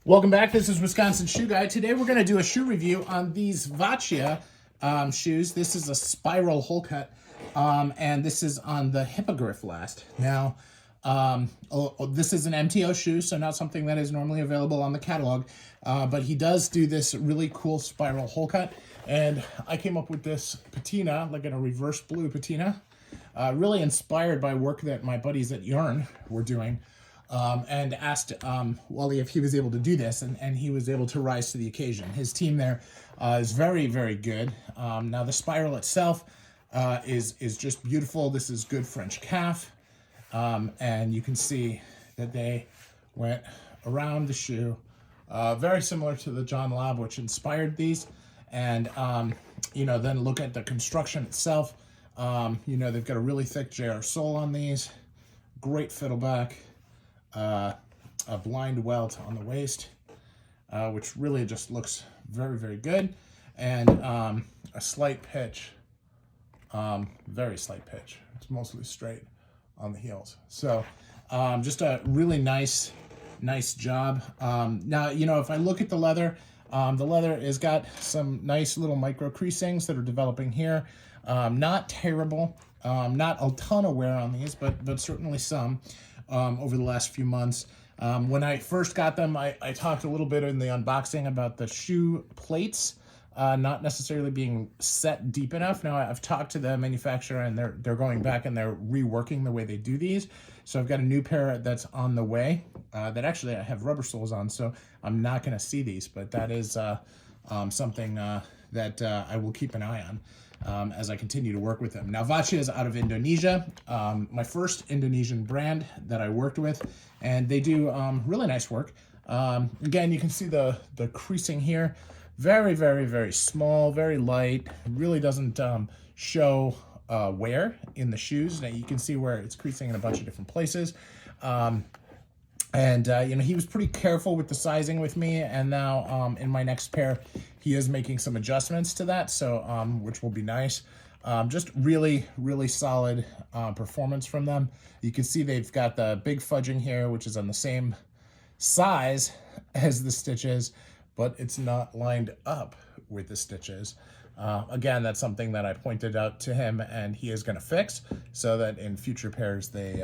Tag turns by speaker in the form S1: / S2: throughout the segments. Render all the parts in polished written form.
S1: Welcome back. This is Wisconsin Shoe Guy. Today we're going to do a shoe review on these Vahtia shoes. This is a spiral hole cut, and this is on the Hippogriff last. Now, this is an MTO shoe, so not something that is normally available on the catalog, but he does do this really cool spiral hole cut, and I came up with this patina, like in a reverse blue patina, really inspired by work that my buddies at Yarn were doing. And asked Wally if he was able to do this, and he was able to rise to the occasion. His team there is very, very good. Now the spiral itself is just beautiful. This is good French calf, and you can see that they went around the shoe, very similar to the John Lobb, which inspired these. And then look at the construction itself. They've got a really thick JR sole on these, great fiddleback. A blind welt on the waist, which really just looks very, very good, and a slight pitch, very slight pitch. It's mostly straight on the heels. So just a really nice job. Now, if I look at the leather has got some nice little micro creasings that are developing here. Not terrible, not a ton of wear on these, but certainly some. Over the last few months. When I first got them, I talked a little bit in the unboxing about the shoe plates not necessarily being set deep enough. Now, I've talked to the manufacturer, and they're going back and they're reworking the way they do these. So I've got a new pair that's on the way that actually I have rubber soles on, so I'm not going to see these, but that is something that I will keep an eye on. As I continue to work with them. Now, Vahtia is out of Indonesia, my first Indonesian brand that I worked with, and they do really nice work. Again, you can see the creasing here. Very, very, very small, very light. Really doesn't show wear in the shoes. Now, you can see where it's creasing in a bunch of different places. He was pretty careful with the sizing with me, and now in my next pair, he is making some adjustments to that, so which will be nice. Just really, really solid performance from them. You can see they've got the big fudging here, which is on the same size as the stitches, but it's not lined up with the stitches. Again, that's something that I pointed out to him, and he is going to fix so that in future pairs they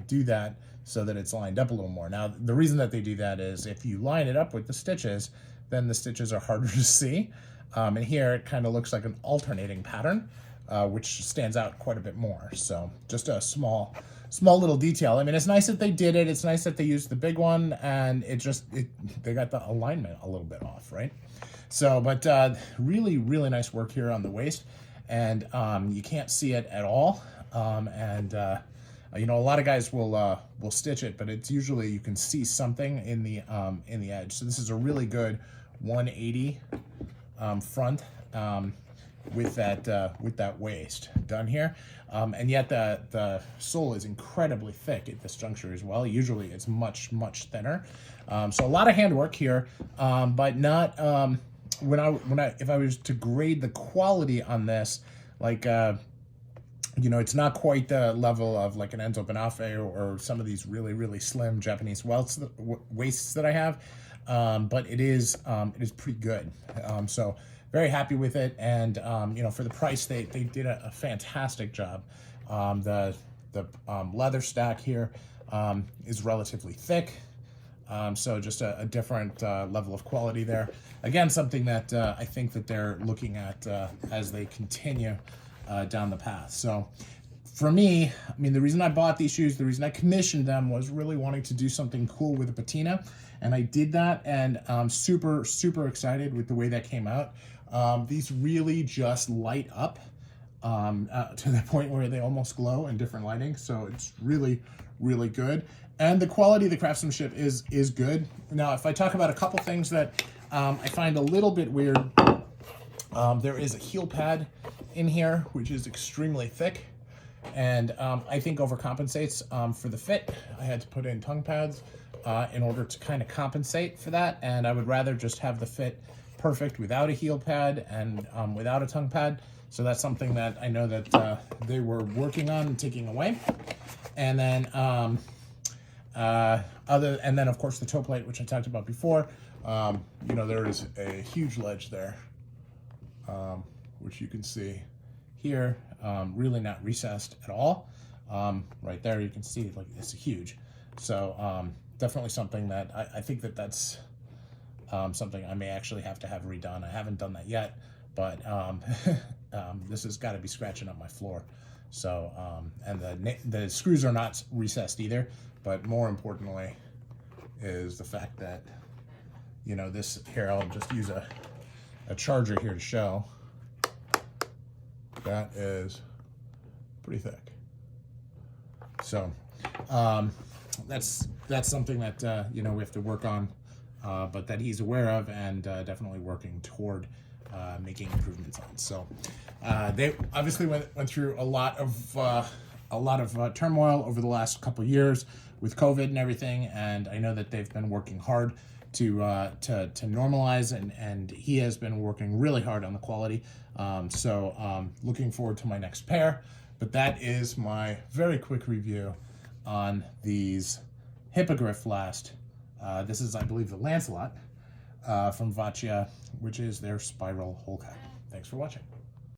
S1: do that so that it's lined up a little more. Now, the reason that they do that is if you line it up with the stitches, then the stitches are harder to see. And here it kind of looks like an alternating pattern, which stands out quite a bit more. So just a small little detail. I mean, it's nice that they did it. It's nice that they used the big one, and they got the alignment a little bit off, right? So, but really, really nice work here on the waist, and you can't see it at all. A lot of guys will stitch it, but it's usually you can see something in the edge. So this is a really good 180 front with that waist done here, and yet the sole is incredibly thick at this juncture as well. Usually it's much thinner. So a lot of handwork here, but not. If I was to grade the quality on this, like, it's not quite the level of like an Enzo Benafe or some of these really, really slim Japanese waists that I have, but it is pretty good. So very happy with it, and for the price, they did a fantastic job. The leather stack here is relatively thick. So just a different level of quality there. Again, something that I think that they're looking at as they continue down the path. So for me, I mean, the reason I bought these shoes, the reason I commissioned them was really wanting to do something cool with a patina. And I did that, and I'm super, super excited with the way that came out. These really just light up to the point where they almost glow in different lighting. So it's really, really good. And the quality of the craftsmanship is good. Now, if I talk about a couple things that I find a little bit weird, there is a heel pad in here, which is extremely thick, and I think overcompensates for the fit. I had to put in tongue pads in order to kind of compensate for that, and I would rather just have the fit perfect without a heel pad and without a tongue pad. So that's something that I know that they were working on and taking away. And then And then of course the toe plate, which I talked about before. You know, there is a huge ledge there, which you can see here, really not recessed at all. Right there, you can see like it's huge. So definitely something that I think that's something I may actually have to have redone. I haven't done that yet, but this has got to be scratching up my floor. So and the screws are not recessed either. But more importantly is the fact that, you know, this here, I'll just use a charger here to show. That is pretty thick. So that's something that you know, we have to work on, but that he's aware of, and definitely working toward making improvements on. So they obviously went through a lot of turmoil over the last couple of years with COVID and everything, and I know that they've been working hard to normalize, and he has been working really hard on the quality. So looking forward to my next pair. But that is my very quick review on these Hippogriff last. This is, I believe, the Lancelot from Vahtia, which is their spiral hole cut. Thanks for watching.